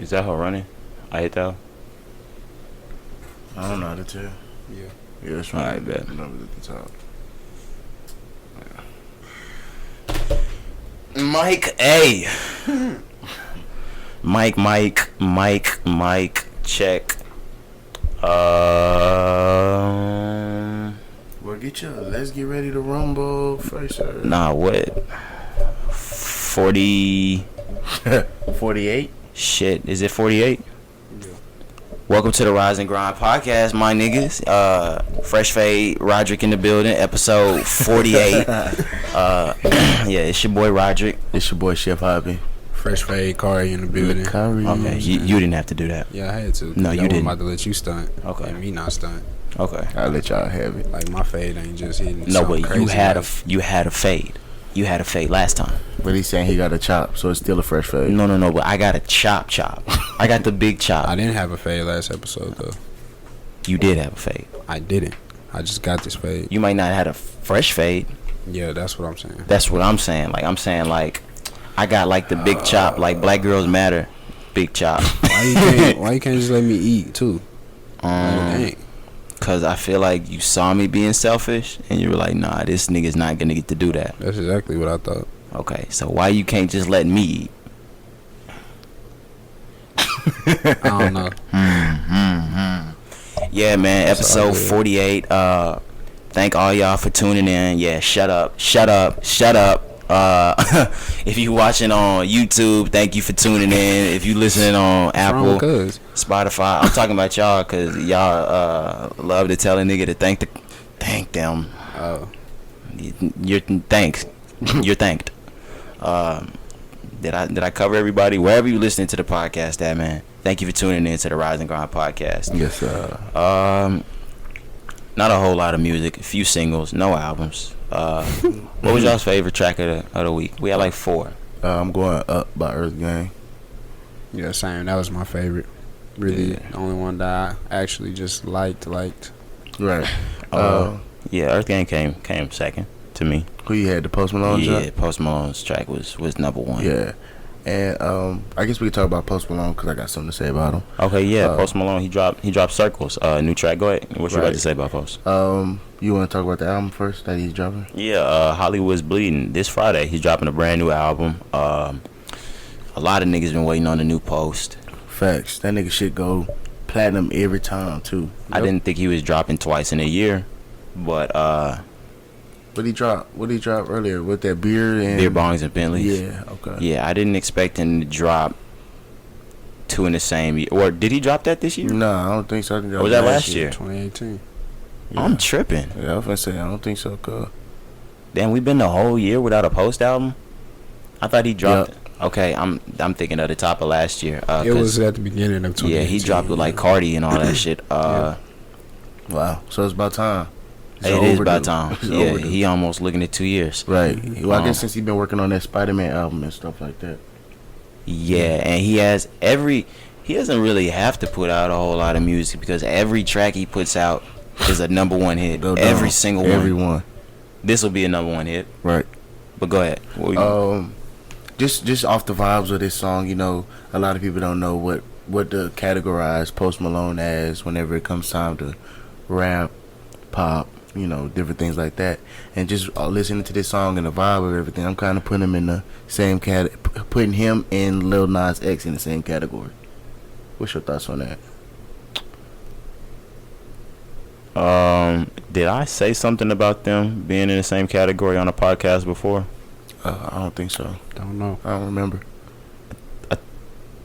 Is that her running? I hit that. I don't know how to tell. Yeah. Yeah, that's right. Alright, bet. Numbers at the top. Mike A. Mike, check. Well, let's get ready to rumble first. Nah, what? 40. 48? Shit, is it 48? Yeah. Welcome to the Rise and Grind podcast, my niggas. Fresh Fade, Roderick in the building, episode 48. Yeah, it's your boy Roderick. It's your boy Chef Hobby. Fresh Fade, Kari in the building. Okay, you didn't have to do that. Yeah, I had to. No, you didn't. I'm about to let you stunt. Okay. And me not stunt. Okay. I'll let y'all have it. Like, my fade ain't just hitting. No, but crazy you had like. you had a fade. You had a fade last time. But he's saying he got a chop, so it's still a fresh fade. No, but I got a chop. I got the big chop. I didn't have a fade last episode, though. You did have a fade. I didn't. I just got this fade. You might not have had a fresh fade. Yeah, that's what I'm saying. That's what I'm saying. Like, I'm saying, like, I got, like, the big chop. Like, Black Girls Matter, big chop. Why you can't just let me eat, too? Dang. Because I feel like you saw me being selfish, and you were like, nah, this nigga's not going to get to do that. That's exactly what I thought. Okay, so why you can't just let me eat? I don't know. Yeah, man, That's all episode good. 48. Thank all y'all for tuning in. Yeah, shut up. If you watching on YouTube, thank you for tuning in. If you listening on Apple, Spotify, I'm talking about y'all because y'all love to tell a nigga to thank them. Oh. Thanks. You're thanked. Did I cover everybody? Wherever you listening to the podcast at, man, thank you for tuning in to the Rise and Grind podcast. Yes, sir. Not a whole lot of music, a few singles, no albums. What was y'all's favorite track of the week? We had like 4. I'm going Up by EARTHGANG. Yeah, same. That was my favorite. Really, Yeah. the only one that I actually just liked. Right. Yeah, EARTHGANG came second to me. Who you had, the Post Malone Yeah, track? Post Malone's track was number 1. Yeah. And I guess we can talk about Post Malone because I got something to say about him. Okay, yeah, Post Malone, he dropped Circles, new track. Go ahead. What you Right. about to say about Post? You want to talk about the album first that he's dropping? Yeah, Hollywood's Bleeding. This Friday, he's dropping a brand new album. A lot of niggas been waiting on the new Post. Facts. That nigga shit go platinum every time too. I didn't think he was dropping twice in a year, but What he dropped earlier with that beer and Beer Bongs and Bentleys. Yeah, okay. Yeah, I didn't expect him to drop 2 in the same year. Or did he drop that this year? No, I don't think so. I think Or was that last year? 2018. Yeah. I'm tripping. Yeah, I was gonna say I don't think so. Cause Damn, we've been the whole year without a Post album. I thought he dropped. Okay, I'm thinking of the top of last year. It was at the beginning of 2018. Yeah, he dropped with like Cardi and all that shit. wow, so it's about time. It is about time. It's Yeah, overdue. he almost looking at 2 years. Right. Well, I guess since he's been working on that Spider-Man album and stuff like that. Yeah, and he doesn't really have to put out a whole lot of music because every track he puts out is a number 1 hit. Go Every down. single one. Every one. This will be a number 1 hit. Right. But go ahead. What were you- Just off the vibes of this song, you know, a lot of people don't know what to categorize Post Malone as whenever it comes time to rap, pop, you know, different things like that. And just listening to this song and the vibe of everything, I'm kind of putting him in the same putting him and Lil Nas X in the same category. What's your thoughts on that? Did I say something about them being in the same category on a podcast before? I don't think so. Don't know. I don't remember. I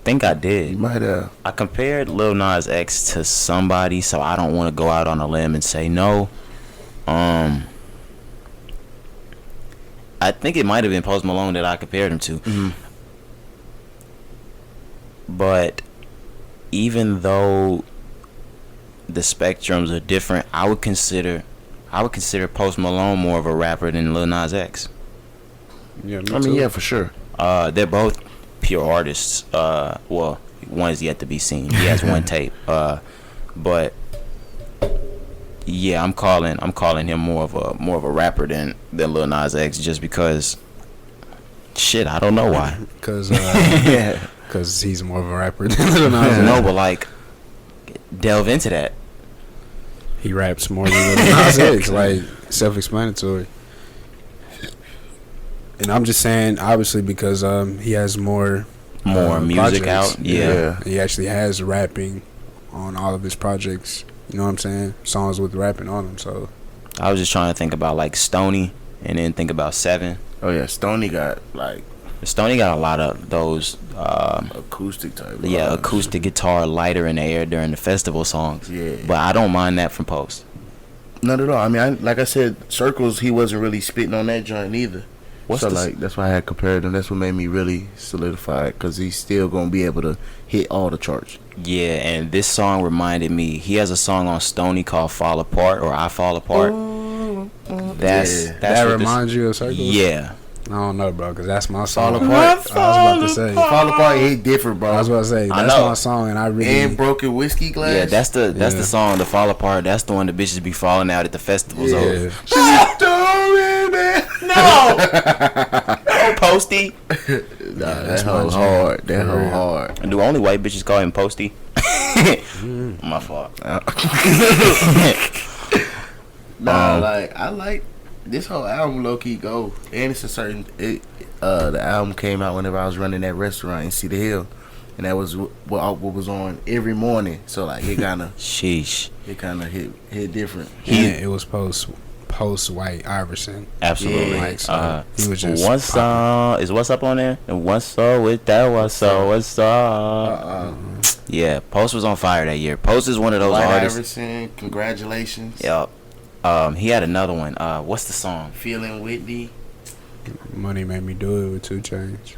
think I You did. might have. I compared Lil Nas X to somebody, so I don't want to go out on a limb and say no. I think it might have been Post Malone that I compared him to. Mm-hmm. But even though the spectrums are different, I would consider Post Malone more of a rapper than Lil Nas X. Yeah, I mean, yeah, for sure. They're both pure artists. Well, one is yet to be seen. He has one tape. But yeah, I'm calling him more of a rapper than Lil Nas X just because. Shit, I don't know why. Because Yeah. because he's more of a rapper than Lil Nas X. No, but like, delve into that. He raps more than Lil Nas X, like self-explanatory. And I'm just saying, obviously, because he has more music projects. out. Yeah. He actually has rapping on all of his projects. You know what I'm saying? Songs with rapping on them. So I was just trying to think about like Stoney, and then think about Seven. Oh yeah, Stoney got a lot of those acoustic type. Yeah, vibes. acoustic guitar lighter in the air during the festival songs. Yeah, but I don't mind that from Post. Not at all. I mean, like I said, Circles, he wasn't really spitting on that joint either. That's why I had compared him. That's what made me really solidify it, because he's still gonna be able to hit all the charts. Yeah, and this song reminded me. He has a song on Stoney called "Fall Apart" or "I Fall Apart." That reminds you of Circles? Yeah. I don't know, bro, because that's my song. Fall Apart. I was about to say. Fall Apart hit different, bro. I was about to say, that's my song, and I really... And Broken Whiskey Glass. Yeah, that's the song, the Fall Apart. That's the one the bitches be falling out at the festivals over. No! No, Posty. Nah, that hoe hard. That hoe hard. Do only white bitches call him Posty? My fault. Nah, I like this whole album low key go, and it's a certain the album came out whenever I was running that restaurant in Cedar Hill, and that was what was on every morning. So like it kind of sheesh, it kind of hit different. It was post White Iverson. Absolutely. Yeah. Like, so he was just one song is What's Up on there, and one song with that what's up. Yeah, Post was on fire that year. Post is one of those White artists. Iverson, congratulations. Yep. He had another one. What's the song? Feeling Whitney. Money Made Me Do It with 2 Chainz.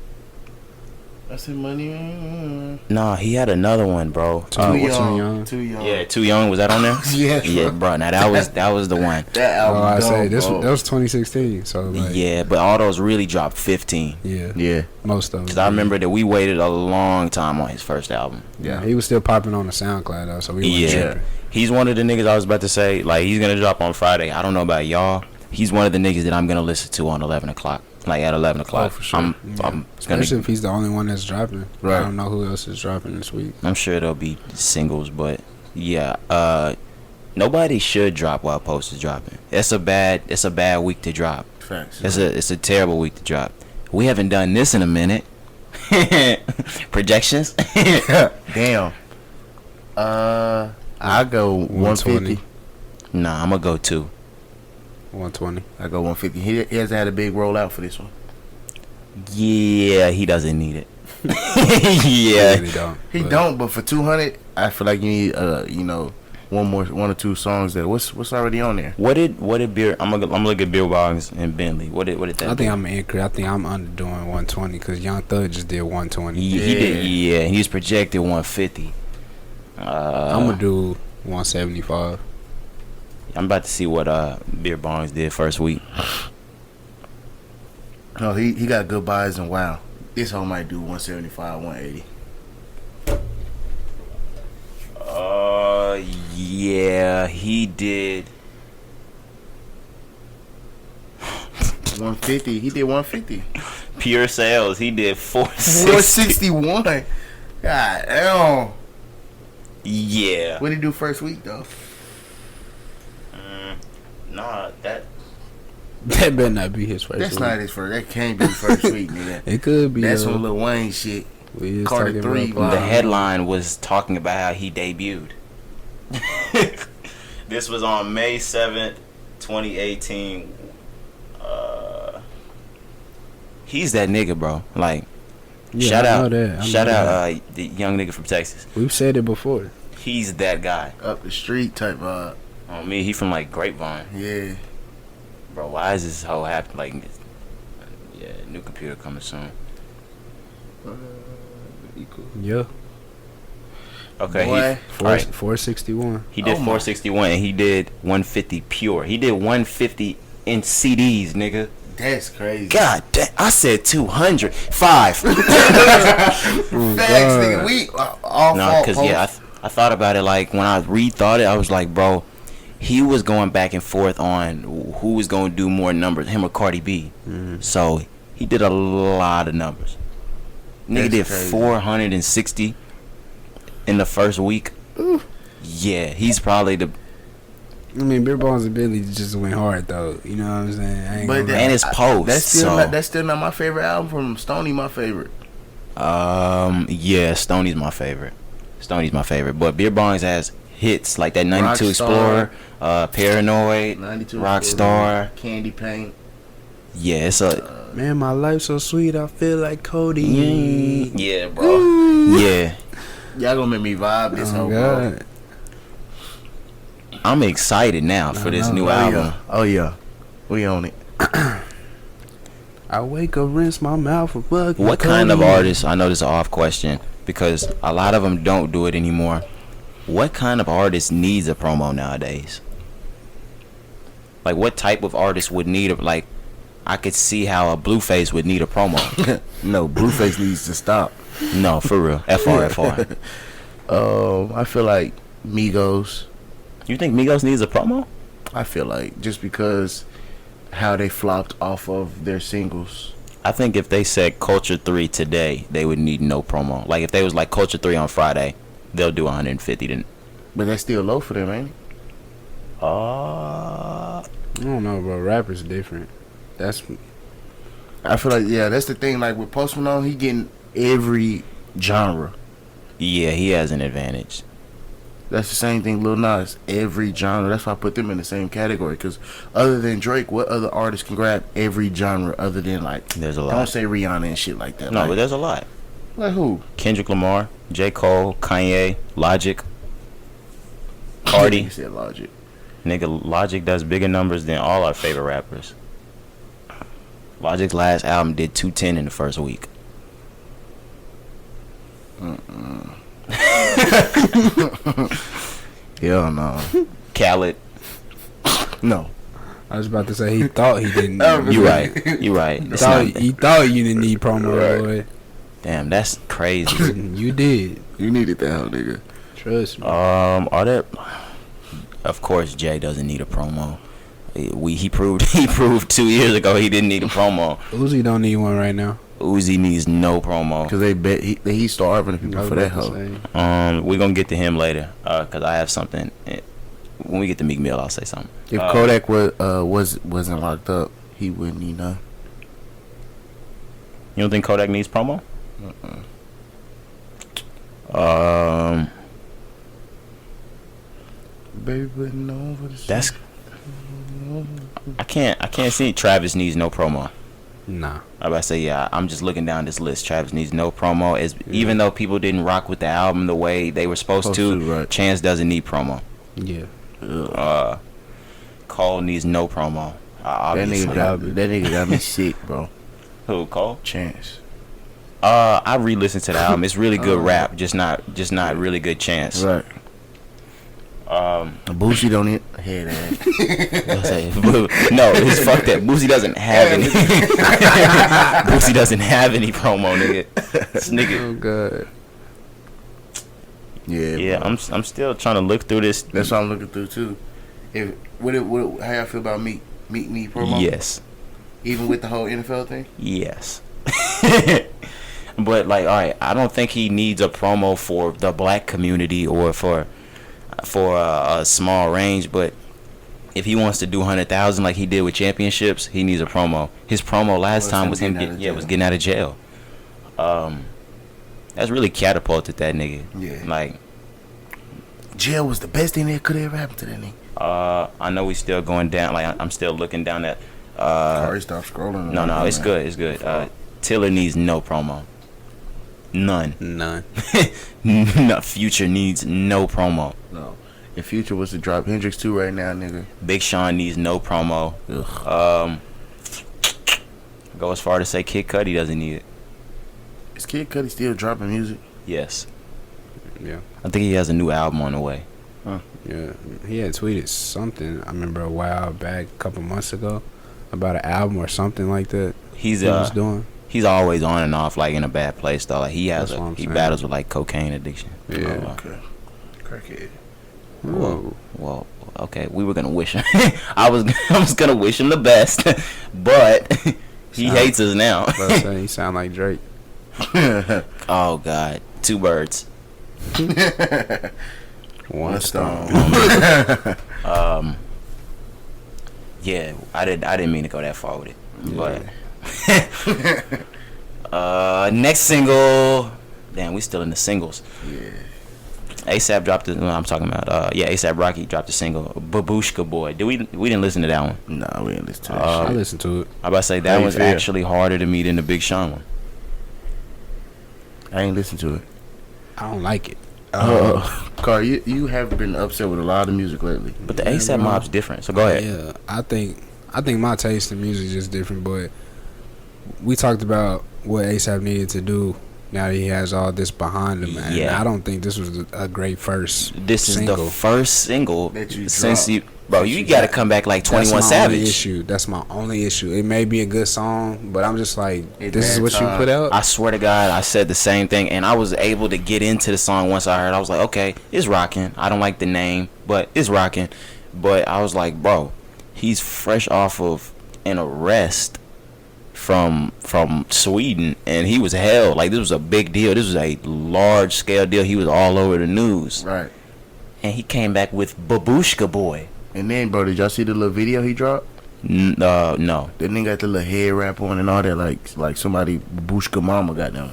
I said money. Nah, he had another one, bro. Too young. Yeah, Too Young. Was that on there? Yeah, bro. Now that was the one. That album. I say that was 2016. So like, yeah, but all those really dropped 15. Yeah. Most of them. Because I remember that we waited a long time on his first album. Yeah, he was still popping on the SoundCloud though, so we wasn't tripping. He's one of the niggas I was about to say, like, he's gonna drop on Friday. I don't know about y'all. He's one of the niggas that I'm gonna listen to on 11 o'clock. Like at 11 o'clock. Oh, for sure. Especially if he's the only one that's dropping. Right. I don't know who else is dropping this week. I'm sure there'll be singles, but yeah. Nobody should drop while Post is dropping. It's a bad week to drop. Facts. It's a terrible week to drop. We haven't done this in a minute. Projections. Damn. I go 150. Nah, I'm gonna go 2. 120. I go 150. He hasn't had a big rollout for this one. Yeah, he doesn't need it. Yeah, he don't. But for 200, I feel like you need one or two songs that what's already on there. What did Beer? I'm gonna look at Beer Boggs and Bentley. What did that? I think I'm increase. I think I'm underdoing 120 because Young Thug just did 120. He did. Yeah, he was projected 150. I'm gonna do 175. I'm about to see what Beer Bongs did first week. No, he got good buys and wow. This whole might do 175, 180. Yeah, he did 150. He did 150. Pure sales. He did 461. God damn. Yeah. What did he do first week though? Nah, that better not be his first. That's week. not his first. That can't be first week, nigga. It could be. That's some Lil Wayne shit. Carter 3. The headline was talking about how he debuted. This was on May 7th, 2018. He's that nigga, bro. Like, shout out the young nigga from Texas. We've said it before. He's that guy. Up the street type vibe. On me, he from like Grapevine. Yeah. Bro, why is this whole happen? Like, yeah, new computer coming soon. Yeah. Okay, Boy. 461. He did 461 and he did 150 pure. He did 150 in CDs, nigga. That's crazy. God damn, I said 200. 5. Facts, nigga. We all no, because I thought about it. Like when I rethought it, I was like, bro, he was going back and forth on who was going to do more numbers, him or Cardi B. So he did a lot of numbers. Nigga did 460 in the first week. Ooh. Yeah, he's probably the. I mean, Beer Bongs and Billy just went hard though. You know what I'm saying? And it's Post. That's still not my favorite album from Stoney. My favorite. Yeah, Stoney's my favorite. But Beer Bongs has hits like that 92 Explorer, Paranoid, 92 Rockstar, Candy Paint. Yeah, it's a man. My life's so sweet. I feel like Cody. Yeah, bro. Yeah. Y'all gonna make me vibe this whole bro. I'm excited now for this new album. Oh yeah, we own it. I wake up, rinse my mouth with bucket. What kind of artist? I know this is an off question because a lot of them don't do it anymore. What kind of artist needs a promo nowadays? Like, what type of artist would need a, like? I could see how a Blueface would need a promo. No, Blueface needs to stop. No, for real. FR. I feel like Migos. You think Migos needs a promo? I feel like just because how they flopped off of their singles. I think if they said Culture 3 today, they would need no promo. Like if they was like Culture 3 on Friday, they'll do 150 then. But that's still low for them, ain't it? I don't know, bro. Rappers different. I feel like that's the thing. Like with Post Malone, he getting every genre. Yeah, he has an advantage. That's the same thing, Lil Nas. Every genre. That's why I put them in the same category. Because other than Drake, what other artist can grab every genre other than like? There's a lot. Don't say Rihanna and shit like that. No, like, but there's a lot. Like who? Kendrick Lamar, J. Cole, Kanye, Logic, Cardi. You said Logic. Nigga, Logic does bigger numbers than all our favorite rappers. Logic's last album did 210 in the first week. Hell no. Khaled. No. I was about to say he thought he didn't. You right. He thought you didn't need promo. Right. Damn, that's crazy. You did. You needed that, hell, nigga. Trust me. Of course, Jay doesn't need a promo. He proved 2 years ago he didn't need a promo. Uzi don't need one right now. Uzi needs no promo because they bet he's starving people for that hoe. We're gonna get to him later because I have something. When we get to Meek Mill, I'll say something. If Kodak wasn't locked up, he wouldn't need none. You don't think Kodak needs promo? Baby, over the that's. I can't see Travis needs no promo. Nah. I'm about to say, I'm just looking down this list. Travis needs no promo. Even though people didn't rock with the album the way they were supposed to, right. Chance doesn't need promo. Yeah. Cole needs no promo. That nigga got me sick, bro. Who, Cole? Chance. I re-listened to the album. It's really good rap, just not really good Chance. Right. Boosie don't need head ass. No, it's fuck that. Boosie doesn't have any. Boosie doesn't have any promo, nigga. This nigga. Oh god. Yeah. Bro. I'm still trying to look through this. That's what I'm looking through too. How y'all feel about Meek promo? Yes. Even with the whole NFL thing. Yes. But like, all right, I don't think he needs a promo for the black community or for a small range, but if he wants to do 100,000 like he did with championships, he needs a promo. His promo last time was him getting out of jail. That's really catapulted that nigga. Yeah. Like, jail was the best thing that could ever happen to that nigga. I know we still going down. Like, I'm still looking down at. Sorry, stop scrolling. No, it's good. It's good. Tiller needs no promo. None. No, Future needs no promo. No. If Future was to drop Hendrix 2 right now, nigga. Big Sean needs no promo. Ugh. Go as far to say Kid Cudi doesn't need it. Is Kid Cudi still dropping music? Yes. Yeah. I think he has a new album on the way. Huh. Yeah. He had tweeted something, I remember a while back, a couple months ago, about an album or something like that. He was doing. He's always on and off, like in a bad place though. Like he battles with like cocaine addiction. Yeah. Okay. Crackhead. Well, okay. We were gonna wish him. I was gonna wish him the best, but he hates us now. He sound like Drake. Oh God, 2 birds. One stone. Yeah, I didn't mean to go that far with it, but next single. Damn, we still in the singles. Yeah. ASAP dropped it. I'm talking about. ASAP Rocky dropped a single, Babushka Boy. We didn't listen to that one? Nah, we didn't listen to that. I listened to it. I about to say that was actually harder to me than the Big Sean one. I ain't listened to it. I don't like it. Carl, you have been upset with a lot of music lately. But the ASAP Mob's different. So go ahead. Yeah, I think my taste in music is just different. But we talked about what ASAP needed to do. Now that he has all this behind him, and I don't think this was a great first. This single. Is the first single that you since you, bro. You got to come back like 21 Savage. That's my only issue. It may be a good song, but I'm just like, this is what you put out. I swear to God, I said the same thing, and I was able to get into the song once I heard. I was like, okay, it's rocking. I don't like the name, but it's rocking. But I was like, bro, he's fresh off of an arrest from Sweden, and he was held. Like, this was a big deal. This was a large scale deal. He was all over the news. Right. And he came back with Babushka Boy. And then, bro, did y'all see the little video he dropped? No. That nigga got the little head wrap on and all that, like somebody Babushka mama got down.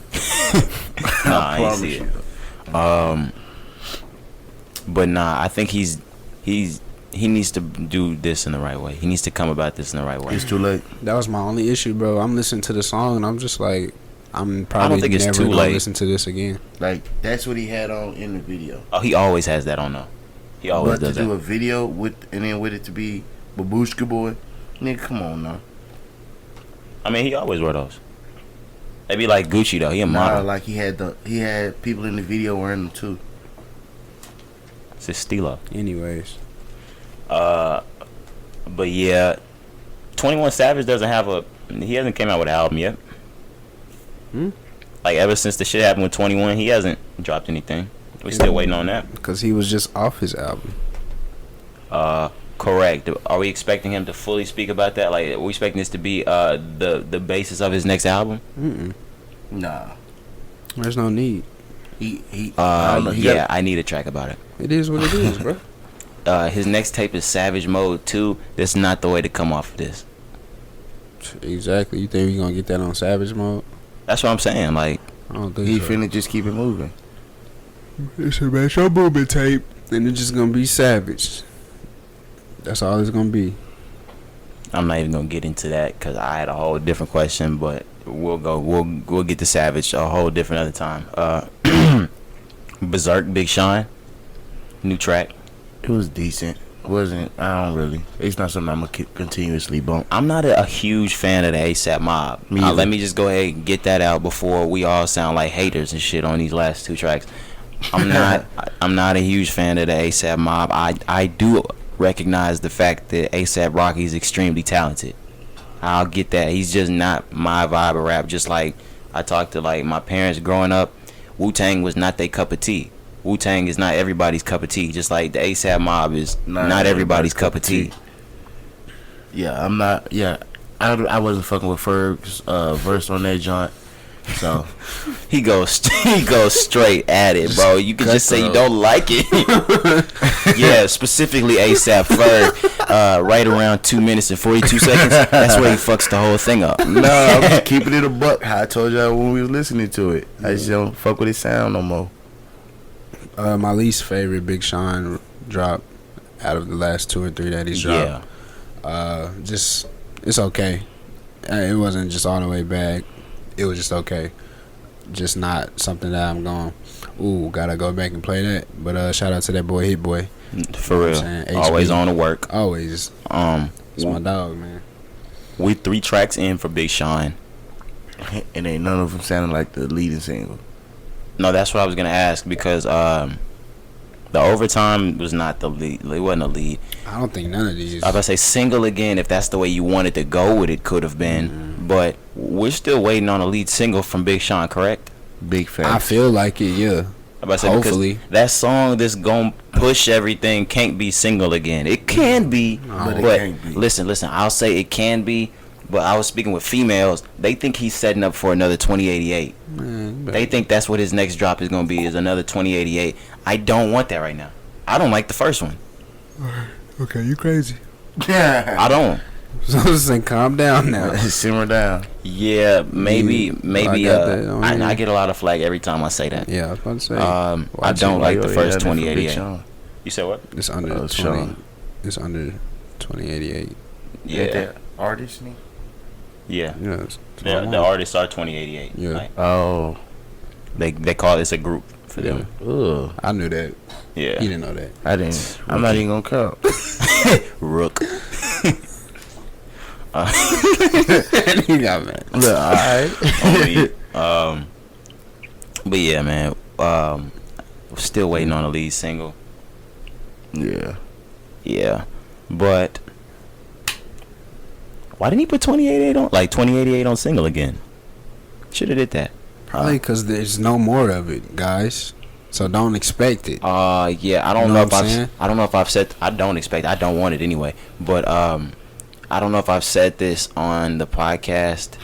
Nah, I ain't see it. But nah, I think he needs to do this in the right way. He needs to come about this in the right way. It's too late. That was my only issue, bro. I'm listening to the song and I'm just like, I'm probably never gonna listen to this again. Like, that's what he had on in the video. Oh, he always has that on though. He always does that. To do a video with it to be Babushka Boy, nigga, come on now. I mean, he always wear those. They be like Gucci though. He a model. Like he had people in the video wearing them too. It's his stilo. Anyways. But yeah, 21 Savage doesn't have he hasn't came out with an album yet. Like, ever since the shit happened with 21, he hasn't dropped anything. We still waiting on that. Because he was just off his album. Correct. Are we expecting him to fully speak about that? Like, are we expecting this to be the basis of his next album? Nah. There's no need. I need a track about it. It is what it is, bro. His next tape is Savage Mode 2. That's not the way to come off of this. Exactly. You think we gonna get that on Savage Mode? That's what I'm saying. Like, I don't think he finna just keep it moving. It's a Metro Boomin tape, and it's just gonna be Savage. That's all it's gonna be. I'm not even gonna get into that because I had a whole different question, but we'll get to Savage a whole different other time. Berserk, Big Sean, new track. It was decent. Wasn't. I don't really. It's not something I'm gonna continuously bump. I'm not a huge fan of the ASAP Mob. Let me just go ahead and get that out before we all sound like haters and shit on these last 2 tracks. I'm not a huge fan of the ASAP Mob. I do recognize the fact that ASAP Rocky is extremely talented. I'll get that. He's just not my vibe of rap. Just like I talked to like my parents growing up, Wu-Tang was not their cup of tea. Wu-Tang is not everybody's cup of tea. Just like the ASAP Mob is not everybody's cup of tea. Yeah, I'm not. Yeah, I wasn't fucking with Ferg's verse on that joint. So he goes straight at it, bro. You can just say you don't like it. Yeah, specifically ASAP Ferg, right around 2 minutes and 42 seconds. That's where he fucks the whole thing up. No, I'm just keeping it a buck. How I told y'all when we was listening to it. I just don't fuck with his sound no more. My least favorite Big Sean drop out of the last 2 or 3 that he's dropped. Yeah. Just, it's okay. It wasn't just all the way back. It was just okay. Just not something that I'm going, ooh, gotta go back and play that. But shout out to that boy, Hit Boy. For real. Always on the work. Always. It's my dog, man. We 3 tracks in for Big Sean. And ain't none of them sounding like the leading single. No, that's what I was gonna ask because the overtime was not the lead. It wasn't a lead. I don't think none of these. I was about to say single again. If that's the way you wanted to go with it, could have been. But we're still waiting on a lead single from Big Sean, correct? Big facts. I feel like it, yeah. I about to say, hopefully that song that's gonna push everything can't be single again. It can be, but it can't be. Listen. I'll say it can be, But I was speaking with females. They think he's setting up for another 2088. Man, they think that's what his next drop is gonna be, is another 2088. I don't want that right now. I don't like the first one. Okay, you crazy. Yeah. I don't. So listen, calm down now. Simmer down. Yeah, maybe. I get a lot of flack every time I say that. Yeah, I was about to say. I don't like the first 2088. You said what? It's under 20. It's under 2088. Yeah. Artist name? Yeah. Yes. The artists are 2088. Yeah. Right? Oh. They call this a group for them. Ugh. I knew that. Yeah. You didn't know that. I didn't. I'm not even gonna count. Rook. You got mad. Look, alright. But yeah, man. Still waiting on a lead single. Yeah. Yeah. But why didn't he put 2088 on single again? Should have did that. Probably because there's no more of it, guys. So don't expect it. Yeah. I don't know if I've said. I don't expect. I don't want it anyway. But I don't know if I've said this on the podcast.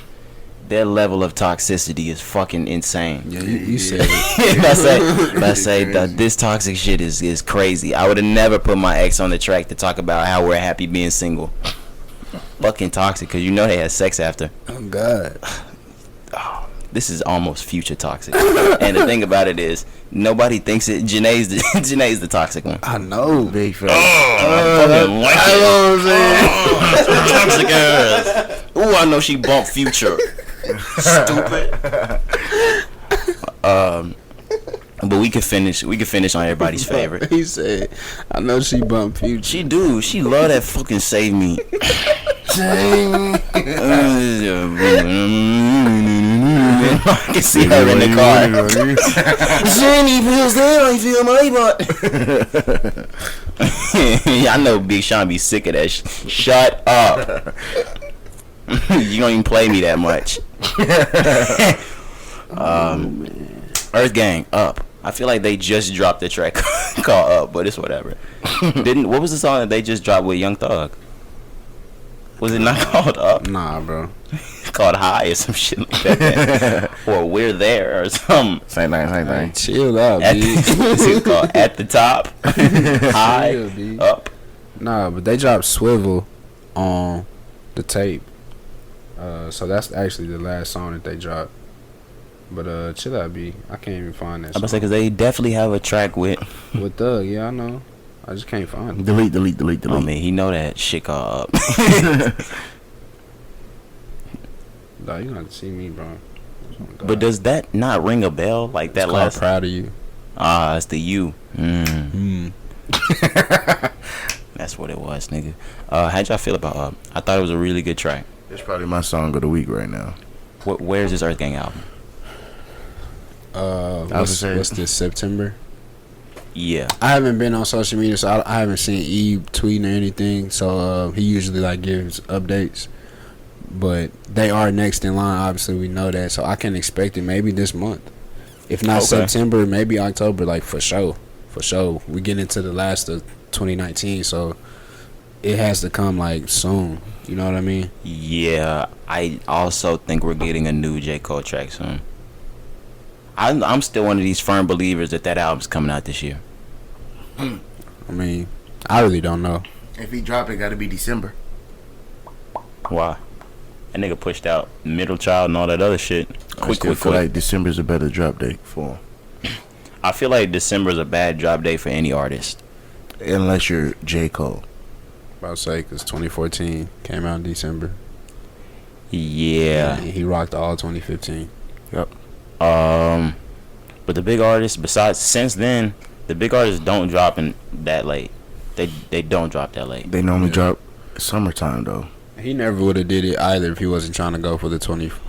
Their level of toxicity is fucking insane. Yeah, you said it. Let's say that this toxic shit is crazy. I would have never put my ex on the track to talk about how we're happy being single. Fucking toxic, because you know they had sex after. Oh, God. Oh, this is almost future toxic. And the thing about it is, nobody thinks it. Janae's the toxic one. I know. Big fan. I fucking like it. That's what toxic is. Ooh, I know she bumped Future. Stupid. But we could finish on everybody's favorite. He said, I know she bumped Future. She do. She love that fucking Save Me. I can see her in the car. Jenny feels there, I feel my butt. I know Big Sean be sick of that. Shut up. You don't even play me that much. Earth Gang, Up. I feel like they just dropped the track called Up, but it's whatever. What was the song that they just dropped with Young Thug? Was it not called Up? Nah, bro. It's called High or some shit like that. Or We're There or something. Same thing. Chill out, B. It's called At the Top, High, chill, Up. Nah, but they dropped Swivel on the tape. So that's actually the last song that they dropped. But chill out, B. I can't even find that. I'm about to say, because they definitely have a track with Thug. Yeah, I know. I just can't find it. Delete. I mean, he know that shit called Up. Nah, you gonna have to see me, bro. But does that not ring a bell? Like that it's last? Proud of You. It's the U. That's what it was, nigga. How'd y'all feel about Up? I thought it was a really good track. It's probably my song of the week right now. Where's this Earth Gang album? What's this, September? Yeah. I haven't been on social media, so I haven't seen Eve tweeting or anything. So he usually gives updates, but they are next in line. Obviously, we know that, so I can expect it maybe this month. If not September, maybe October. For sure. We get into the last of 2019, so it has to come soon. You know what I mean? Yeah. I also think we're getting a new J. Cole track soon. I'm still one of these firm believers that album's coming out this year. I mean, I really don't know. If he drop it, gotta be December. Why? That nigga pushed out Middle Child and all that other shit. I feel like December's a better drop date for him. I feel like December's a bad drop date for any artist. Unless you're J. Cole. About to say, because 2014 came out in December. Yeah. He rocked all 2015. Yep. But the big artists, since then, the big artists don't drop in that late. They don't drop that late. They normally drop summertime though. He never would have did it either if he wasn't trying to go for the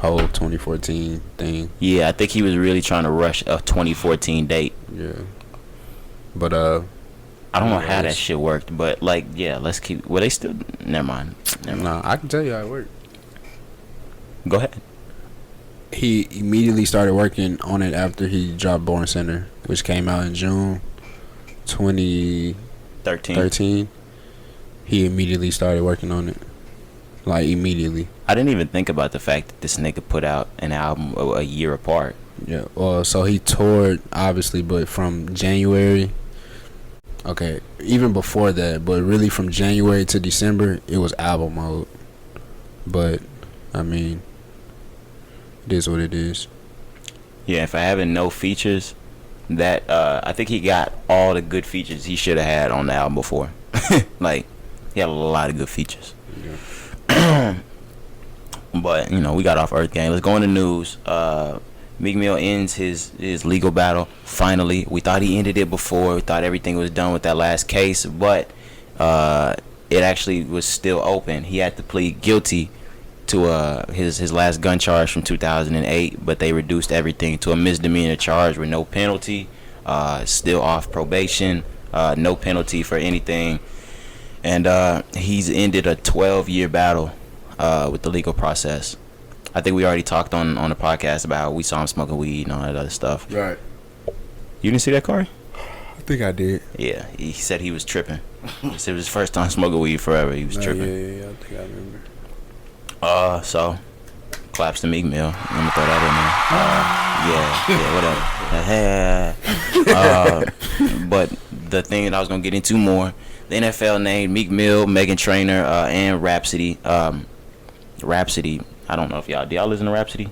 whole 2014 thing. Yeah, I think he was really trying to rush a 2014 date. Yeah. But I don't know how that shit worked, but let's keep. Were they still? Never mind. Nah, I can tell you how it worked. Go ahead. He immediately started working on it after he dropped Born Center, which came out in June 2013. He immediately started working on it. like immediately. I didn't even think about the fact that this nigga put out an album a year apart. Yeah. Well, so he toured obviously, but from January. Okay, even before that, but really from January to December, it was album mode. But I mean, it is what it is. Yeah, for having no features, that I think he got all the good features he should have had on the album before. Like, he had a lot of good features. Yeah. But, you know, we got off EARTHGANG. Let's go into news. Meek Mill ends his legal battle, finally. We thought he ended it before. We thought everything was done with that last case, but it actually was still open. He had to plead guilty to his last gun charge from 2008, but they reduced everything to a misdemeanor charge with no penalty. Still off probation, no penalty for anything, and he's ended a 12-year battle with the legal process. I think we already talked on the podcast about how we saw him smoking weed and all that other stuff. Right. You didn't see that, Corey? I think I did. Yeah, he said he was tripping. He said it was his first time smoking weed forever. He was tripping. Yeah, I think I remember. So claps to Meek Mill. Let me throw that in there. Whatever. But the thing that I was gonna get into more, the NFL named Meek Mill, Meghan Trainor, and Rhapsody. Rhapsody. I don't know if y'all listen to Rhapsody.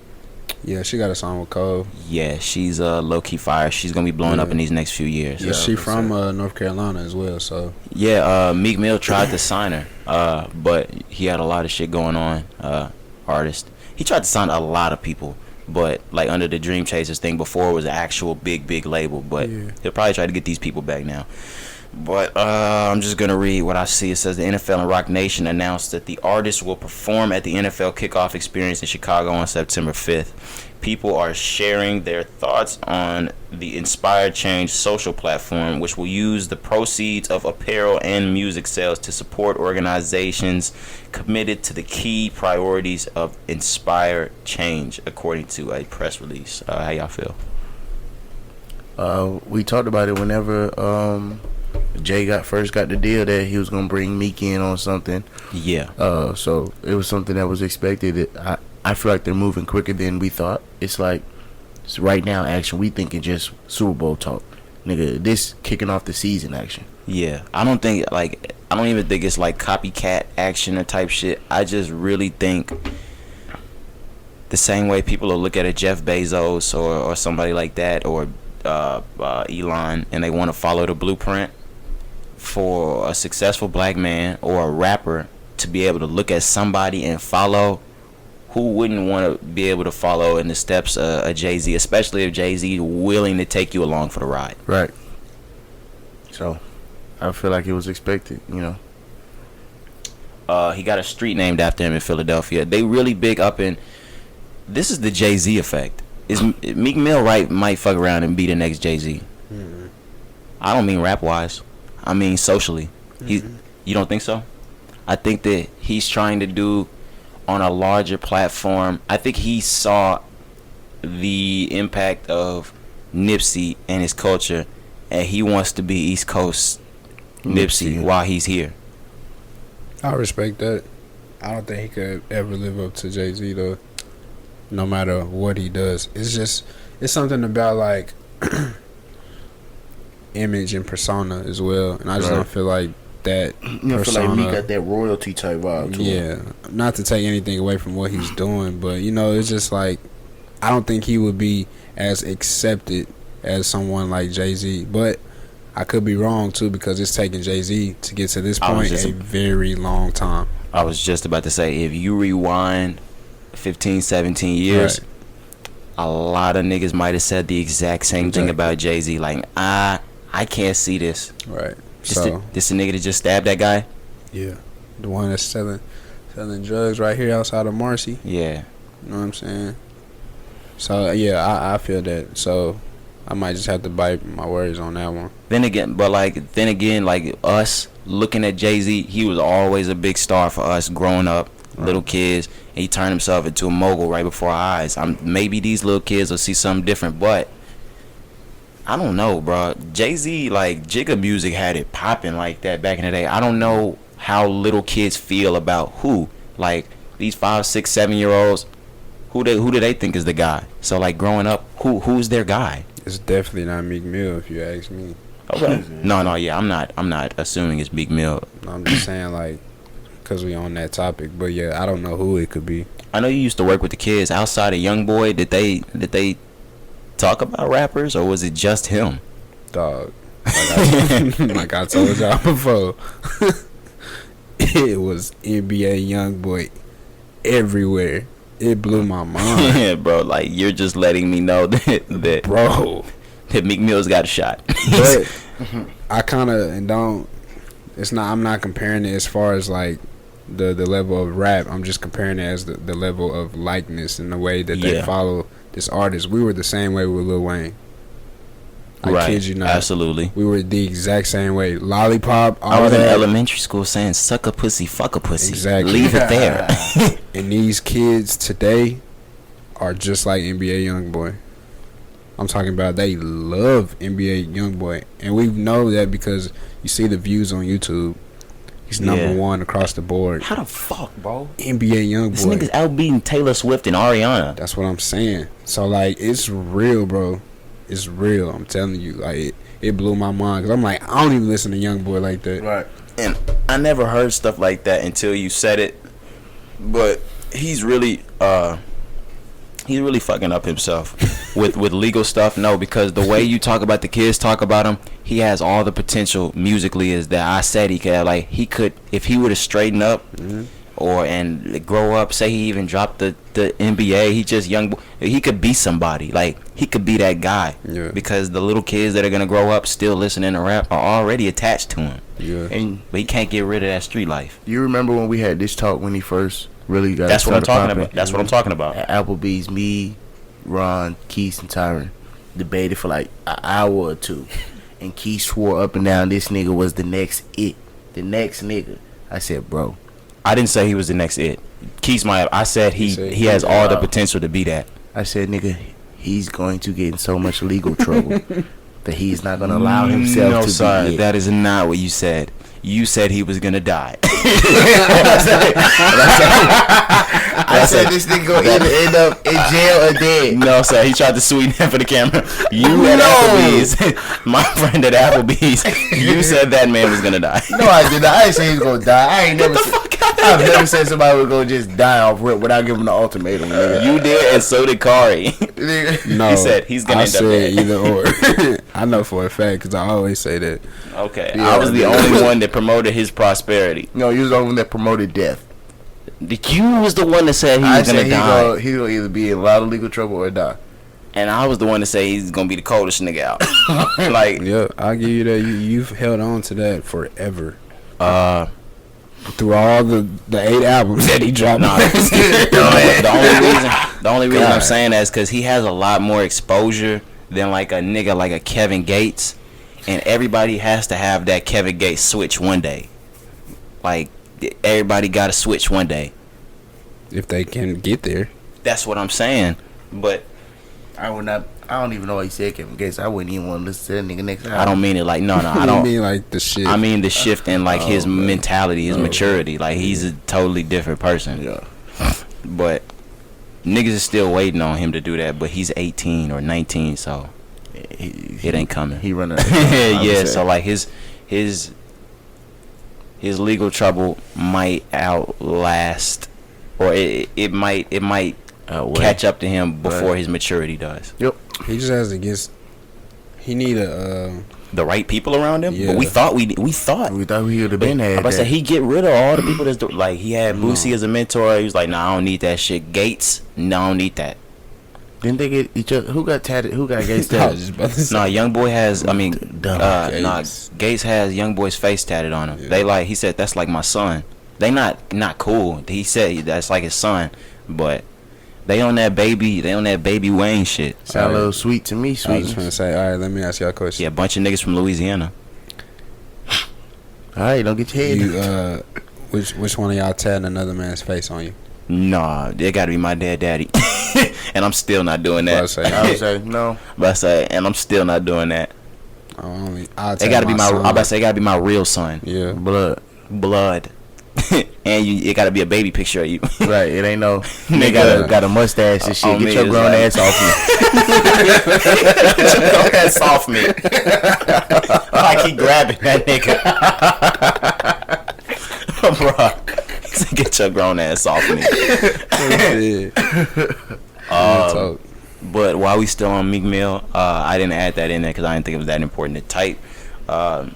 Yeah, she got a song with Cole. Yeah, she's low key fire. She's gonna be blowing up in these next few years. Yeah, she from North Carolina as well. So yeah, Meek Mill tried to sign her, but he had a lot of shit going on. Artist, he tried to sign a lot of people, but like under the Dream Chasers thing before, it was an actual big label. But he'll probably try to get these people back now. But I'm just going to read what I see. It says the NFL and Rock Nation announced that the artist will perform at the NFL kickoff experience in Chicago on September 5th. People are sharing their thoughts on the Inspired Change social platform, which will use the proceeds of apparel and music sales to support organizations committed to the key priorities of Inspired Change, according to a press release. How y'all feel? We talked about it whenever Jay first got the deal that he was gonna bring Meek in on something. Yeah. So it was something that was expected. I feel like they're moving quicker than we thought. It's like right now action. We thinking just Super Bowl talk, nigga. This kicking off the season action. Yeah. I don't even think it's like copycat action or type shit. I just really think the same way people will look at a Jeff Bezos or somebody like that, or Elon, and they want to follow the blueprint for a successful black man or a rapper to be able to look at somebody and follow. Who wouldn't want to be able to follow in the steps of Jay-Z, especially if Jay-Z is willing to take you along for the ride? Right. So I feel like it was expected, you know. He got a street named after him in Philadelphia. They really big up in. This is the Jay-Z effect. Is Meek Mill might fuck around and be the next Jay-Z. Mm-hmm. I don't mean rap wise. I mean socially. Mm-hmm. You don't think so? I think that he's trying to do on a larger platform. I think he saw the impact of Nipsey and his culture, and he wants to be East Coast Nipsey while he's here. I respect that. I don't think he could ever live up to Jay-Z though. No matter what he does, it's something about like image and persona as well, and I just don't feel like that. I feel like Meek got that royalty type vibe to him. Not to take anything away from what he's doing, but you know, it's just like I don't think he would be as accepted as someone like Jay-Z, but I could be wrong too, because it's taken Jay-Z to get to this point a very long time. I was just about to say, if you rewind 15, 17 years, a lot of niggas might have said the exact same thing about Jay-Z. Like, I can't see this. Right. This a nigga that just stabbed that guy? Yeah. The one that's selling drugs right here outside of Marcy. Yeah. You know what I'm saying? So, yeah, I feel that. So, I might just have to bite my words on that one. Then again, like us looking at Jay-Z, he was always a big star for us growing up. Little kids, and he turned himself into a mogul right before our eyes. Maybe these little kids will see something different, but I don't know, bro. Jay-Z, like, Jigga music had it popping like that back in the day. I don't know how little kids feel about who. Like these 5, 6, 7-year-olds, who do they think is the guy? So like growing up, who's their guy? It's definitely not Meek Mill, if you ask me. Okay. No, yeah, I'm not assuming it's Meek Mill. I'm just saying, like, because we on that topic. But yeah, I don't know who it could be. I know you used to work with the kids. Outside of YoungBoy, did they talk about rappers, or was it just him? Dog, like I told y'all before, it was NBA YoungBoy everywhere. It blew my mind. Yeah, bro. Like, you're just letting me know that bro, that Meek Mill's got a shot. But I kind of don't. It's not. I'm not comparing it as far as like the level of rap. I'm just comparing it as the level of likeness and the way that they follow this artist. We were the same way with Lil Wayne. I kid you not. Absolutely. We were the exact same way. Lollipop. I was in elementary school saying "suck a pussy, fuck a pussy." Exactly. Leave it there. And these kids today are just like NBA YoungBoy. I'm talking about they love NBA YoungBoy, and we know that because you see the views on YouTube. He's number one across the board. How the fuck, bro? NBA YoungBoy. This nigga's outbeating Taylor Swift and Ariana. That's what I'm saying. So like, it's real, bro. It's real. I'm telling you, like it blew my mind because I'm like, I don't even listen to YoungBoy like that. Right. And I never heard stuff like that until you said it. But he's really fucking up himself with legal stuff. No, because the way you talk about the kids, talk about him, he has all the potential musically is that I said he could have. Like, he could, if he were to straighten up and grow up, say he even dropped the NBA, he just young, he could be somebody. Like, he could be that guy. Yeah. Because the little kids that are gonna grow up still listening to rap are already attached to him. Yeah. But he can't get rid of that street life. You remember when we had this talk when he first really got That's what I'm talking popping? about. That's what I'm talking about. At Applebee's, me, Ron, Keith, and Tyron debated for like an hour or two. And Keith swore up and down this nigga was the next nigga. I said, bro. I didn't say he was the next it. Keith's I said he has all the potential to be that. I said, nigga, he's going to get in so much legal trouble that he's not going to allow himself to be it. That is not what you said. You said he was going to die. I said this nigga going to either end up in jail or dead. No, sir. He tried to sweeten him for the camera. You at Applebee's, my friend at Applebee's, you said that man was going to die. No, I did not. I didn't say he was going to die. I ain't never said. I've never said somebody was going to just die off rip without giving an ultimatum. Nigga. You did, and so did Kari. No, he said he's going to end up dead. either or. I know for a fact because I always say that. Okay, yeah, I was the only one that promoted his prosperity. No, you was the only one that promoted death. You was the one that said he was going to die. He's going to either be in a lot of legal trouble or die. And I was the one to say he's going to be the coldest nigga out. Like, yeah, I'll give you that. You've held on to that forever. Through all the 8 albums that he dropped. The only reason I'm saying that is because he has a lot more exposure than like a nigga like a Kevin Gates. And everybody has to have that Kevin Gates switch one day. Like, everybody got to switch one day. If they can get there. That's what I'm saying. But I would not. I don't even know why he said Kevin Gates. I wouldn't even want to listen to that nigga next time. I don't mean it like, no, I don't mean like the shit. I mean the shift in like his mentality, his maturity. Like, he's a totally different person. Yeah. But niggas is still waiting on him to do that. But he's 18 or 19, so it ain't coming. He running. Yeah, so like his legal trouble might outlast, or it might catch up to him before his maturity does. Yep. He just has to get. He need the right people around him. Yeah. But we thought we would have been had. I said he get rid of all the people that's like he had Boosie as a mentor. He was like, nah, I don't need that shit. Gates, no, I don't need that. Didn't they get each other? Who got tatted? Who got Gates tatted? Nah, YoungBoy has. I mean, Gates has YoungBoy's face tatted on him. Yeah. They like. He said that's like my son. They not cool. He said that's like his son, but they on that baby. They on that baby Wayne shit. Sound a little sweet to me. I was just gonna say, all right, let me ask y'all a question. Yeah, a bunch of niggas from Louisiana. All right, don't get your head. Which one of y'all tatted another man's face on you? Nah, it gotta be my daddy. And I'm still not doing that. I would say no. But I say, and I'm still not doing that. It gotta be my. I about to say, it gotta be my real son. Yeah, blood. And it gotta be a baby picture of you. Right, it ain't no nigga got a mustache and shit. Get your grown ass off me. Get your grown ass off me. I keep grabbing that nigga. Bro, get your grown ass off me. But while we still on Meek Mill, I didn't add that in there because I didn't think it was that important to type. A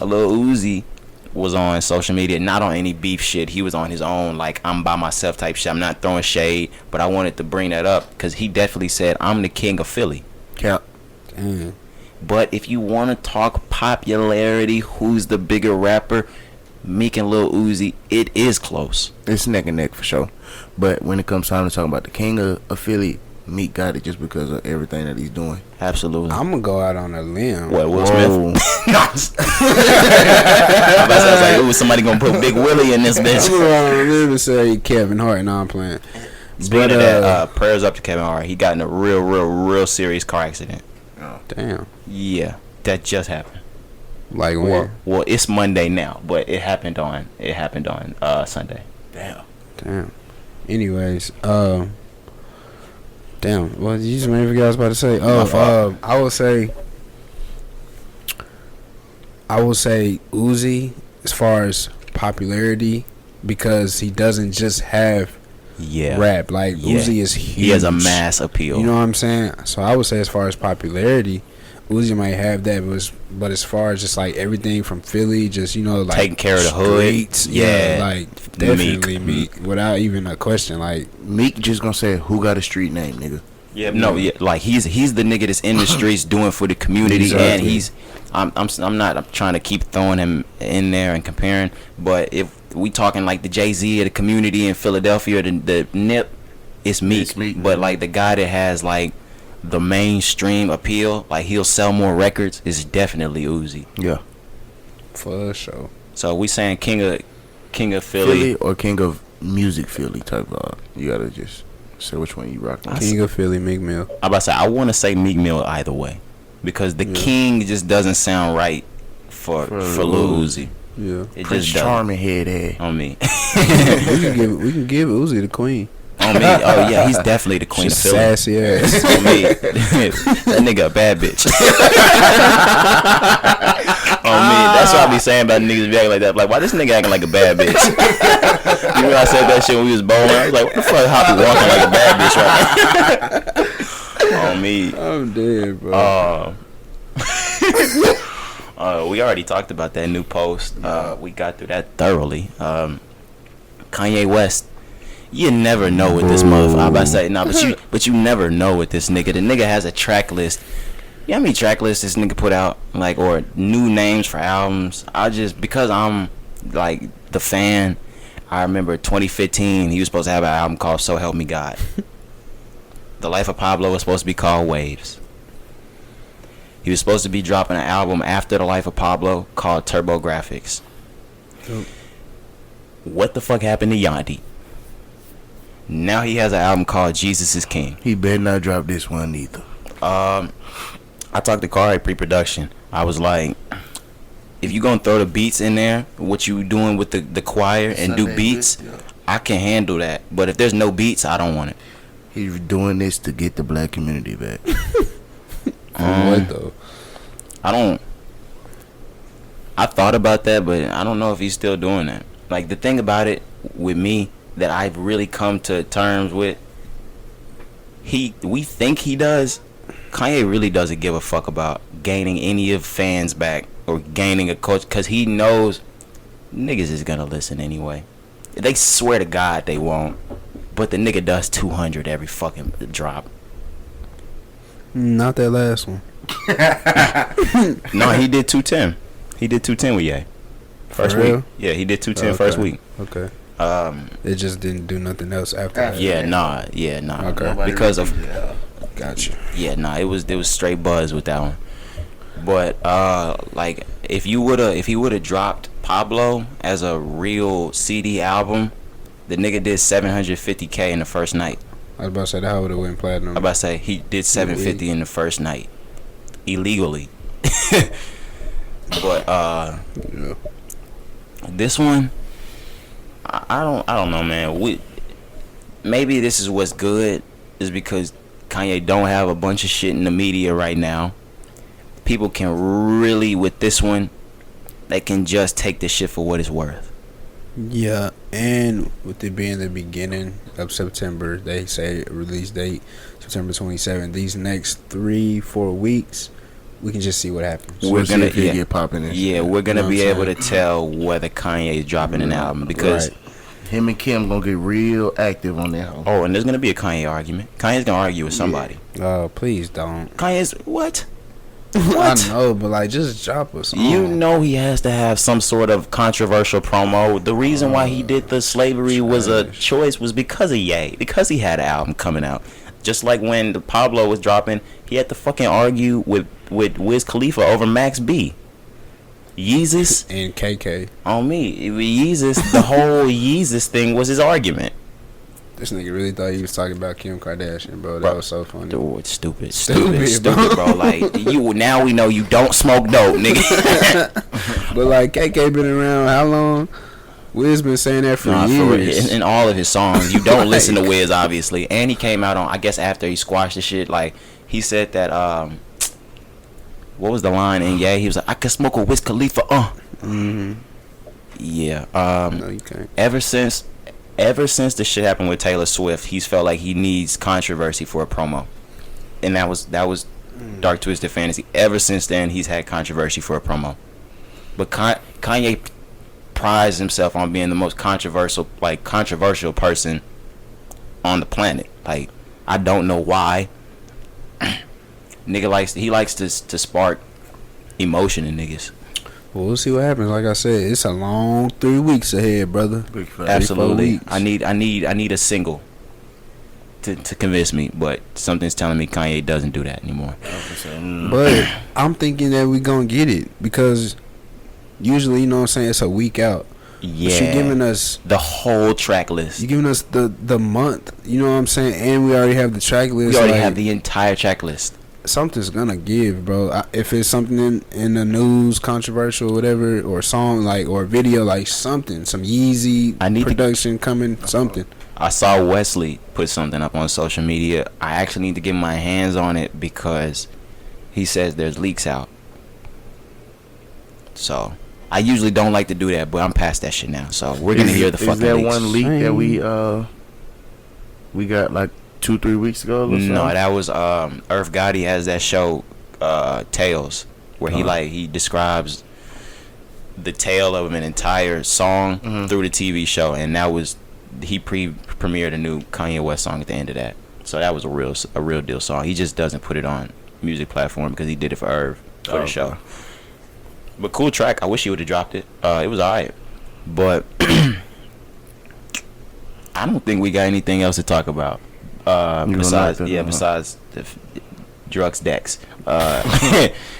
Lil Uzi was on social media, not on any beef shit. He was on his own, like, I'm by myself type shit. I'm not throwing shade, but I wanted to bring that up because he definitely said, I'm the king of Philly. Yeah. But if you want to talk popularity, who's the bigger rapper, Meek and Lil Uzi, it is close. It's neck and neck for sure. But when it comes time to talk about the king of Philly, Meek got it just because of everything that he's doing. Absolutely. I'm gonna go out on a limb. What, Will Smith? I was like, ooh, somebody gonna put Big Willie in this bitch. I'm gonna go out on a limb and say Kevin Hart. No, I'm playing. Speaking of that, prayers up to Kevin Hart. He got in a real serious car accident. Oh. Damn. Yeah, that just happened. Like when? Well, it's Monday now, but it happened on Sunday. Damn. Anyways, damn. What did you just maybe forget what I was about to say? I will say Uzi as far as popularity because he doesn't just have rap. Like Uzi is huge. He has a mass appeal. You know what I'm saying? So I would say as far as popularity, Uzi might have that, but as far as just like everything from Philly, just like taking care of the streets, hood, like definitely Meek, without even a question. Like Meek just gonna say who got a street name, nigga. Yeah, no, yeah, like he's the nigga that's in the streets doing for the community, exactly. And I'm not trying to keep throwing him in there and comparing, but if we talking like the Jay-Z of the community in Philadelphia, the Nip, it's Meek, but like the guy that has like the mainstream appeal, like he'll sell more records, is definitely Uzi. Yeah, for sure. So we saying king of Philly or king of music Philly type of. You gotta just say which one you rocking. King of Philly, Meek Mill. I'm about to say I want to say Meek Mill either way because the king just doesn't sound right for Lil Uzi. Yeah, it Prince just Charming head on me. we can give Uzi the queen. On me, oh yeah, he's definitely the queen of Philly. Sassy ass. On me, that nigga a bad bitch. On me, that's what I be saying about niggas be acting like that. Like, why this nigga acting like a bad bitch? You know, I said that shit when we was bowling. I was like, what the fuck, Hoppy walking like a bad bitch right now? On me, I'm dead, bro. We already talked about that new post. We got through that thoroughly. Kanye West. You never know with this motherfucker. I'm about to say, but you never know with this nigga. The nigga has a track list. You know how many track lists this nigga put out? Like, or new names for albums. Because I'm like the fan, I remember 2015, he was supposed to have an album called So Help Me God. The Life of Pablo was supposed to be called Waves. He was supposed to be dropping an album after The Life of Pablo called Turbo Graphics. What the fuck happened to Yandi? Now he has an album called Jesus is King. He better not drop this one either. I talked to Kari pre-production. I was like, if you gonna throw the beats in there, what you doing with the choir and do beats, I can handle that. But if there's no beats, I don't want it. He's doing this to get the black community back. What though? I thought about that, but I don't know if he's still doing that. Like, the thing about it with me that I've really come to terms with, we think he does. Kanye really doesn't give a fuck about gaining any of fans back or gaining a coach, because he knows niggas is gonna listen anyway. They swear to God they won't, but the nigga does 200 every fucking drop. Not that last one. No, he did 210. He did 210 with Ye. First week. Yeah, he did 210 first week. Okay. It just didn't do nothing else after that. Yeah, nah. Okay. Because of Gotcha. Yeah, nah. It was straight buzz with that one. But like if he would have dropped Pablo as a real CD album, the nigga did 750K in the first night. I was about to say that would have went platinum. I was about to say he did 750 in the first night, illegally. But this one, I don't know, man. Maybe this is what's good is because Kanye don't have a bunch of shit in the media right now. People can really, with this one, they can just take this shit for what it's worth. Yeah, and with it being the beginning of September, they say release date September 27th. These next 3-4 weeks, we can just see what happens. We're gonna get popping. Yeah, we're gonna be able to tell whether Kanye is dropping an album because him and Kim gonna get real active on that. Oh, and there's gonna be a Kanye argument. Kanye's gonna argue with somebody. Oh, please don't. Kanye's what? I know, but like, just drop a song. You know he has to have some sort of controversial promo. The reason why he did the slavery was a choice was because of Ye, because he had an album coming out. Just like when the Pablo was dropping, he had to fucking argue with Wiz Khalifa over Max B. Yeezus and KK on me. Yeezus, the whole Yeezus thing was his argument. This nigga really thought he was talking about Kim Kardashian, bro. That was so funny. Dude, stupid, bro. Like, you now we know you don't smoke dope, nigga. But like, KK been around how long? Wiz been saying that for years. In all of his songs, you don't listen to Wiz, obviously. And he came out on, I guess, after he squashed the shit. Like, he said that. What was the line? And yeah, he was like, I can smoke with Wiz Khalifa. Yeah. No, you can't. Ever since the shit happened with Taylor Swift, he's felt like he needs controversy for a promo, and that was Dark Twisted Fantasy. Ever since then, he's had controversy for a promo. But Kanye prides himself on being the most controversial person on the planet. Like, I don't know why. Nigga likes to spark emotion in niggas. Well, we'll see what happens. Like I said, it's a long 3 weeks ahead, brother. Absolutely. I need a single to convince me, but something's telling me Kanye doesn't do that anymore. But I'm thinking that we gonna get it because usually, you know what I'm saying, it's a week out. Yeah. But you're giving us the whole track list. You're giving us the month. You know what I'm saying, and we already have the track list. We already have the entire track list. Something's gonna give, bro. If it's something in the news, controversial, whatever, or song like or video, like something, some Yeezy production coming, something. I saw Wesley put something up on social media. I actually need to get my hands on it because he says there's leaks out. So I usually don't like to do that, but I'm past that shit now. So we're gonna hear the fucking leaks. Is there one leak that we got like 2-3 weeks ago? No, that was Earth Gotti has that show Tales where he describes the tale of an entire song through the TV show, and that was he premiered a new Kanye West song at the end of that. So that was a real deal song. He just doesn't put it on music platform because he did it for Irv for the show. But cool track. I wish he would have dropped it. It was alright, but I don't think we got anything else to talk about. Besides the Drugs Dex.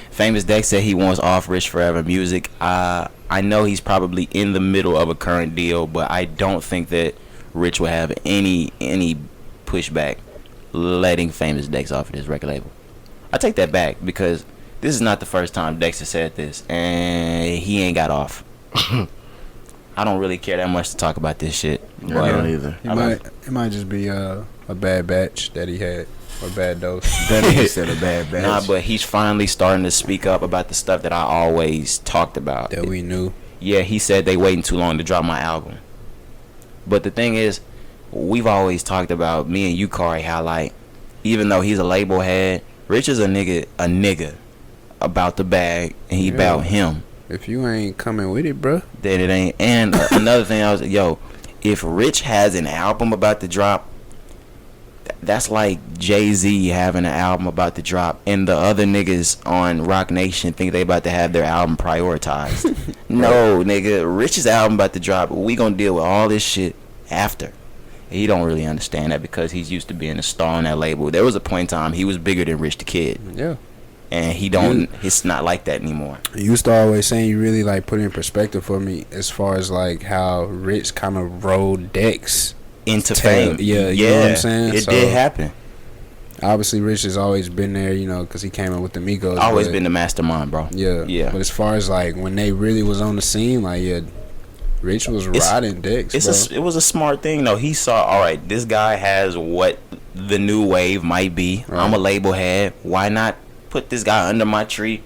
Famous Dex said he wants off Rich Forever music. I know he's probably in the middle of a current deal, but I don't think that Rich will have any pushback letting Famous Dex off of his record label. I take that back because this is not the first time Dex has said this, and he ain't got off. I don't really care that much to talk about this shit. I don't either. It might just be a bad batch that he had, or bad dose. That he said a bad batch. Nah, but he's finally starting to speak up about the stuff that I always talked about. That we knew. Yeah, he said they waiting too long to drop my album. But the thing is, we've always talked about, me and you, Kari, how like, even though he's a label head, Rich is a nigga about the bag, and he about him. If you ain't coming with it, bro, then it ain't. And another thing, if Rich has an album about to drop, that's like Jay-Z having an album about to drop, and the other niggas on Rock Nation think they about to have their album prioritized. No, nigga, Rich's album about to drop. We gonna deal with all this shit after. He don't really understand that because he's used to being a star on that label. There was a point in time he was bigger than Rich the Kid. Yeah. And it's not like that anymore. You used to always saying, you really like put in perspective for me as far as like how Rich kind of rode Dex into fame. Yeah, you know what I'm saying? It did happen. Obviously, Rich has always been there, you know, because he came in with the Migos. Always been the mastermind, bro. Yeah. But as far as like when they really was on the scene, like Rich was riding dicks, bro. It was a smart thing, though. He saw, all right, this guy has what the new wave might be. Right. I'm a label head. Why not put this guy under my tree?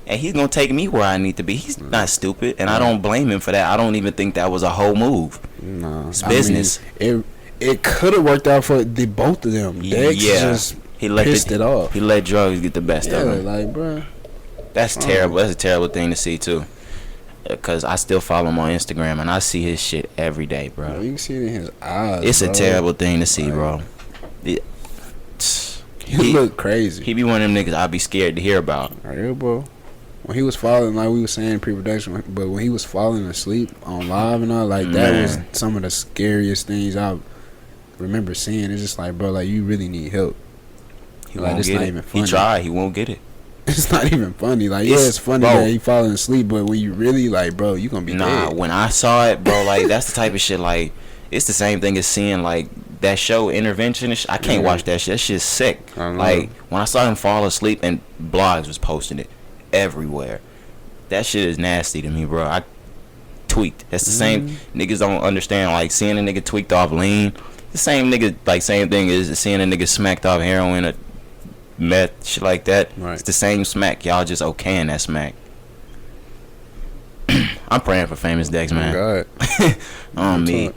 And he's going to take me where I need to be. He's not stupid, and I don't blame him for that. I don't even think that was a whole move. No. It's business. It could have worked out for the both of them. Dex just pissed it off. He let drugs get the best of him. Like, bro. That's terrible. That's a terrible thing to see, too. Because I still follow him on Instagram, and I see his shit every day, bro. You can see it in his eyes, It's a terrible thing to see, bro. He look crazy. He be one of them niggas I'd be scared to hear about. Yeah, bro. When he was falling, like we were saying in pre-production, but when he was falling asleep on live and all, like, that was some of the scariest things I remember seeing. It's just like, bro, like, you really need help. He won't get it. He tried. He won't get it. It's not even funny. Like, it's funny that he falling asleep, but when you really, like, bro, you gonna be dead. When I saw it, bro, like, that's the type of shit, like, it's the same thing as seeing, like, that show Intervention. I can't watch that shit. That shit's sick. Like, when I saw him fall asleep, and blogs was posting it everywhere, that shit is nasty to me, bro. I tweaked. That's the same. Niggas don't understand, like, seeing a nigga tweaked off lean, the same nigga, like, same thing as seeing a nigga smacked off heroin or meth, shit like that. Right. It's the same smack. Y'all just okaying that smack. I'm praying for Famous Dex, man. God. On me.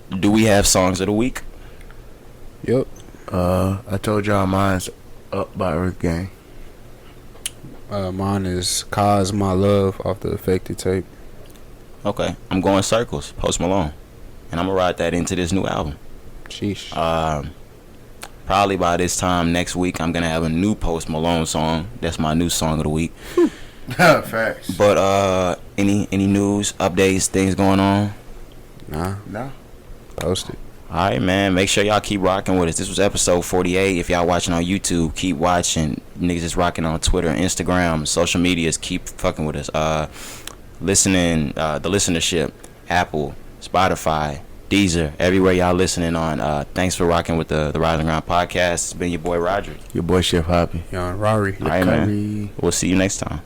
Do we have songs of the week? Yep. I told y'all mine's Up by EARTHGANG. Mine is Cause My Love off the Affected tape. Okay. I'm going Circles, Post Malone. And I'm gonna ride that into this new album. Sheesh. Probably by this time next week, I'm gonna have a new Post Malone song. That's my new song of the week. Facts. But any news, updates, things going on? Nah. Post it. All right, man. Make sure y'all keep rocking with us. This was episode 48. If y'all watching on YouTube, keep watching. Niggas is rocking on Twitter, Instagram, social medias. Keep fucking with us. Listening, the listenership, Apple, Spotify, Deezer, everywhere y'all listening on. Thanks for rocking with the Rise and Grind podcast. It's been your boy Roger. Your boy Chef Hoppy. Young Rory. All right, man. We'll see you next time.